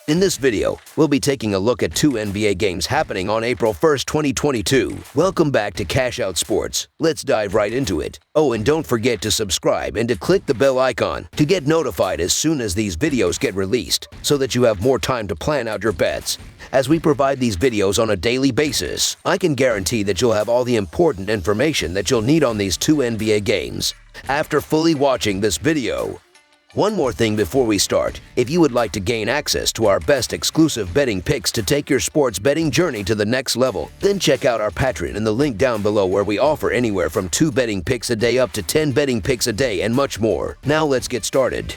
In this video, we'll be taking a look at two NBA games happening on April 1st, 2022. Welcome back to Cash Out Sports. Let's dive right into it. Oh, and don't forget to subscribe and to click the bell icon to get notified as soon as these videos get released so that you have more time to plan out your bets. As we provide these videos on a daily basis, I can guarantee that you'll have all the important information that you'll need on these two NBA games after fully watching this video. One more thing before we start. If you would like to gain access to our best exclusive betting picks to take your sports betting journey to the next level, then check out our Patreon in the link down below where we offer anywhere from 2 betting picks a day up to 10 betting picks a day and much more. Now let's get started.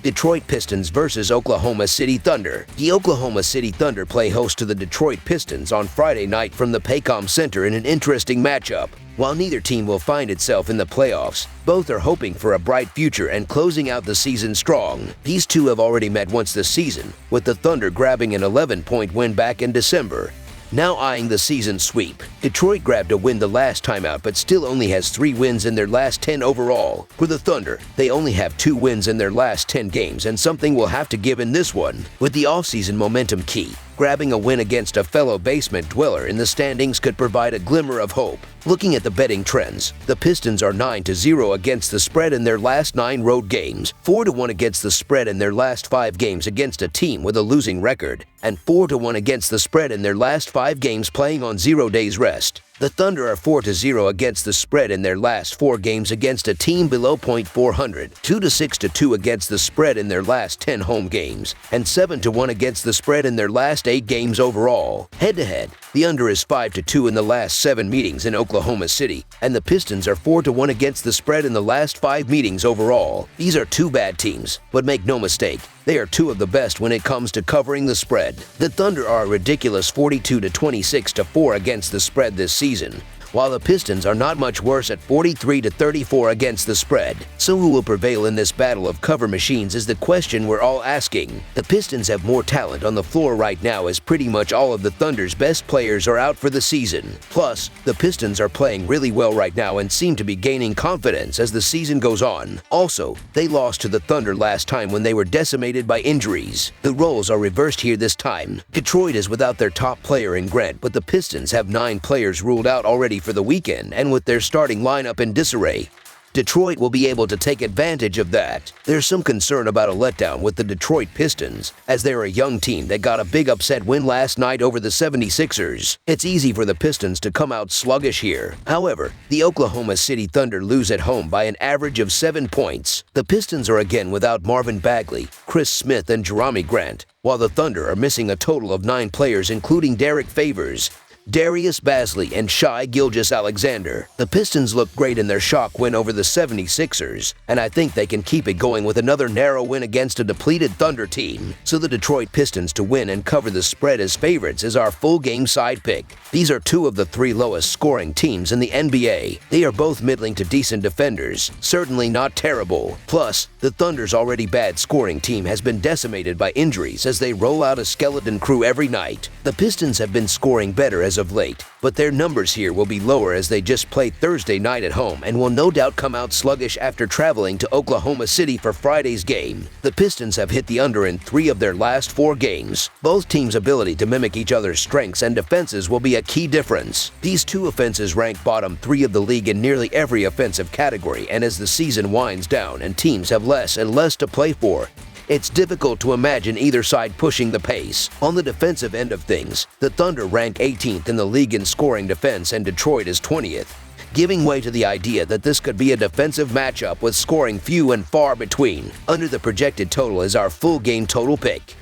Detroit Pistons versus Oklahoma City Thunder. The Oklahoma City Thunder play host to the Detroit Pistons on Friday night from the Paycom Center in an interesting matchup. While neither team will find itself in the playoffs, both are hoping for a bright future and closing out the season strong. These two have already met once this season, with the Thunder grabbing an 11-point win back in December. Now eyeing the season sweep, Detroit grabbed a win the last time out but still only has 3 wins in their last 10 overall. For the Thunder, they only have 2 wins in their last 10 games, and something will have to give in this one. With the offseason momentum key, grabbing a win against a fellow basement dweller in the standings could provide a glimmer of hope. Looking at the betting trends, the Pistons are 9-0 against the spread in their last 9 road games, 4-1 against the spread in their last 5 games against a team with a losing record, and 4-1 against the spread in their last 5 games playing on 0 days rest. The Thunder are 4-0 against the spread in their last 4 games against a team below .400, 2-6-2 against the spread in their last 10 home games, and 7-1 against the spread in their last 8 games overall. Head-to-head, the under is 5-2 in the last 7 meetings in Oklahoma City, and the Pistons are 4-1 against the spread in the last 5 meetings overall. These are 2 bad teams, but make no mistake, they are 2 of the best when it comes to covering the spread. The Thunder are a ridiculous 42-26-4 against the spread this season, while the Pistons are not much worse at 43-34 against the spread. So who will prevail in this battle of cover machines is the question we're all asking. The Pistons have more talent on the floor right now as pretty much all of the Thunder's best players are out for the season. Plus, the Pistons are playing really well right now and seem to be gaining confidence as the season goes on. Also, they lost to the Thunder last time when they were decimated by injuries. The roles are reversed here this time. Detroit is without their top player in Grant, but the Pistons have 9 players ruled out already for the weekend, and with their starting lineup in disarray, Detroit will be able to take advantage of that. There's some concern about a letdown with the Detroit Pistons, as they're a young team that got a big upset win last night over the 76ers. It's easy for the Pistons to come out sluggish here. However, the Oklahoma City Thunder lose at home by an average of 7 points. The Pistons are again without Marvin Bagley, Chris Smith, and Jerami Grant, while the Thunder are missing a total of 9 players including Derek Favors, Darius Bazley, and Shai Gilgeous-Alexander. The Pistons look great in their shock win over the 76ers, and I think they can keep it going with another narrow win against a depleted Thunder team. So the Detroit Pistons to win and cover the spread as favorites is our full game side pick. These are 2 of the 3 lowest scoring teams in the NBA. They are both middling to decent defenders, certainly not terrible. Plus, the Thunder's already bad scoring team has been decimated by injuries as they roll out a skeleton crew every night. The Pistons have been scoring better as of late, but their numbers here will be lower as they just played Thursday night at home and will no doubt come out sluggish after traveling to Oklahoma City for Friday's game. The Pistons have hit the under in 3 of their last 4 games. Both teams' ability to mimic each other's strengths and defenses will be a key difference. These 2 offenses rank bottom 3 of the league in nearly every offensive category, and as the season winds down and teams have less and less to play for, it's difficult to imagine either side pushing the pace. On the defensive end of things, the Thunder rank 18th in the league in scoring defense and Detroit is 20th, giving way to the idea that this could be a defensive matchup with scoring few and far between. Under the projected total is our full game total pick.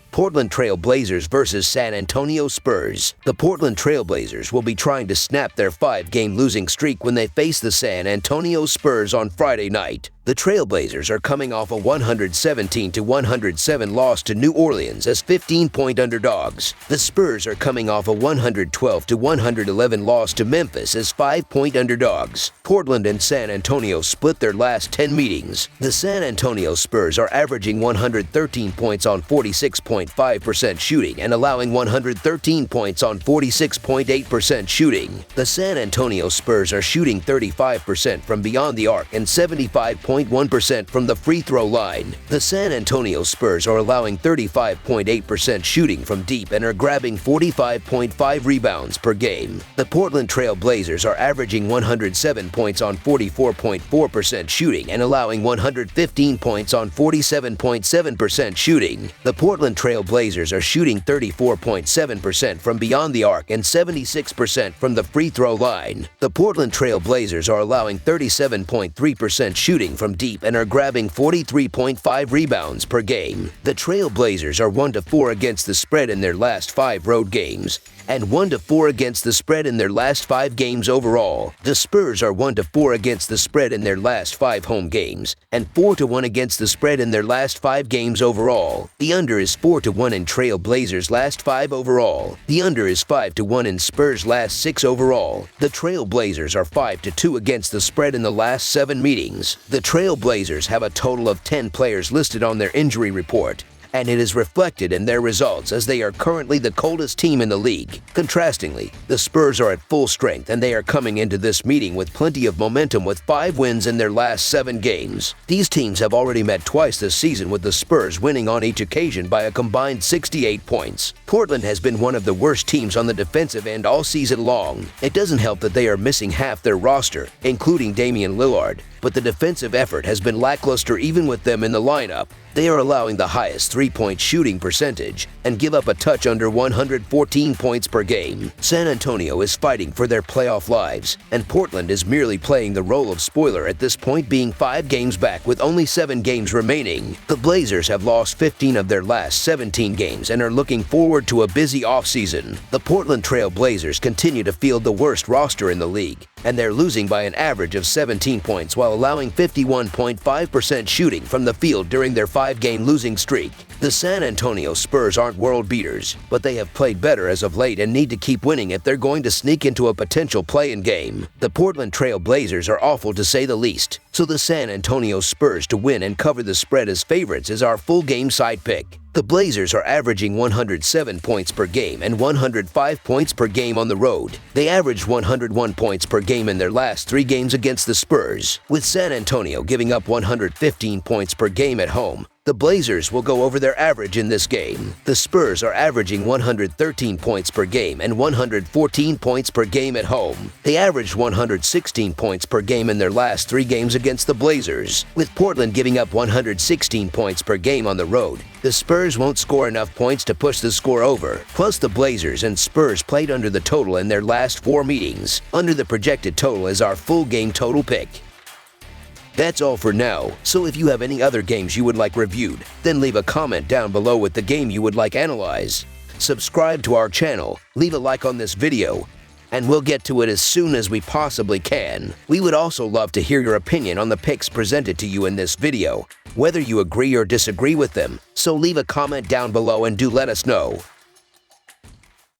Portland Trail Blazers versus San Antonio Spurs. The Portland Trail Blazers will be trying to snap their 5-game losing streak when they face the San Antonio Spurs on Friday night. The Trailblazers are coming off a 117-107 loss to New Orleans as 15-point underdogs. The Spurs are coming off a 112-111 loss to Memphis as 5-point underdogs. Portland and San Antonio split their last 10 meetings. The San Antonio Spurs are averaging 113 points on 46.5% shooting and allowing 113 points on 46.8% shooting. The San Antonio Spurs are shooting 35% from beyond the arc and 75.1% from the free throw line. The San Antonio Spurs are allowing 35.8% shooting from deep and are grabbing 45.5 rebounds per game. The Portland Trail Blazers are averaging 107 points on 44.4% shooting and allowing 115 points on 47.7% shooting. The Portland Trail Blazers are shooting 34.7% from beyond the arc and 76% from the free throw line. The Portland Trail Blazers are allowing 37.3% shooting from deep and are grabbing 43.5 rebounds per game. The Trail Blazers are 1-4 against the spread in their last 5 road games and 1-4 against the spread in their last 5 games overall. The Spurs are 1-4 against the spread in their last 5 home games and 4-1 against the spread in their last 5 games overall. The under is 4-1 in Trail Blazers' last 5 overall. The under is 5-1 in Spurs' last 6 overall. The Trail Blazers are 5-2 against the spread in the last 7 meetings. The Trail Blazers have a total of 10 players listed on their injury report, and it is reflected in their results as they are currently the coldest team in the league. Contrastingly, the Spurs are at full strength and they are coming into this meeting with plenty of momentum with 5 wins in their last 7 games. These teams have already met twice this season, with the Spurs winning on each occasion by a combined 68 points. Portland has been one of the worst teams on the defensive end all season long. It doesn't help that they are missing half their roster, including Damian Lillard, but the defensive effort has been lackluster even with them in the lineup. They are allowing the highest 3-point shooting percentage and give up a touch under 114 points per game. San Antonio is fighting for their playoff lives, and Portland is merely playing the role of spoiler at this point, being 5 games back with only 7 games remaining. The Blazers have lost 15 of their last 17 games and are looking forward to a busy offseason. The Portland Trail Blazers continue to field the worst roster in the league, and they're losing by an average of 17 points while allowing 51.5% shooting from the field during their 5-game losing streak. The San Antonio Spurs aren't world beaters, but they have played better as of late and need to keep winning if they're going to sneak into a potential play-in game. The Portland Trail Blazers are awful to say the least, so the San Antonio Spurs to win and cover the spread as favorites is our full game side pick. The Blazers are averaging 107 points per game and 105 points per game on the road. They averaged 101 points per game in their last 3 games against the Spurs, with San Antonio giving up 115 points per game at home. The Blazers will go over their average in this game. The Spurs are averaging 113 points per game and 114 points per game at home. They averaged 116 points per game in their last 3 games against the Blazers, with Portland giving up 116 points per game on the road. The Spurs won't score enough points to push the score over. Plus, the Blazers and Spurs played under the total in their last 4 meetings. Under the projected total is our full game total pick. That's all for now, so if you have any other games you would like reviewed, then leave a comment down below with the game you would like analyzed. Subscribe to our channel, leave a like on this video, and we'll get to it as soon as we possibly can. We would also love to hear your opinion on the picks presented to you in this video, whether you agree or disagree with them, so leave a comment down below and do let us know.